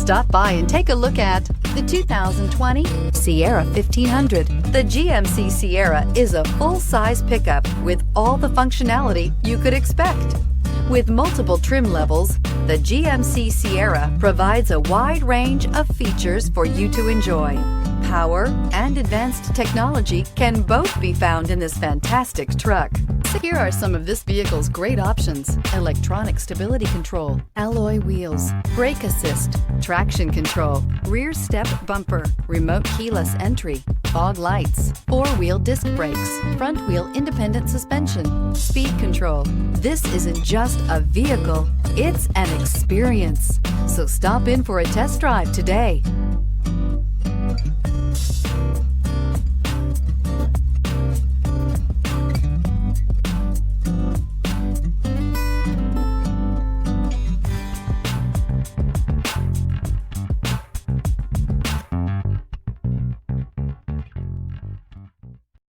Stop by and take a look at the 2020 Sierra 1500. The GMC Sierra is a full-size pickup with all the functionality you could expect. With multiple trim levels, the GMC Sierra provides a wide range of features for you to enjoy. Power and advanced technology can both be found in this fantastic truck. Here are some of this vehicle's great options: electronic stability control, alloy wheels, brake assist, traction control, rear step bumper, remote keyless entry, fog lights, four-wheel disc brakes, front-wheel independent suspension, speed control. This isn't just a vehicle, it's an experience. So stop in for a test drive today.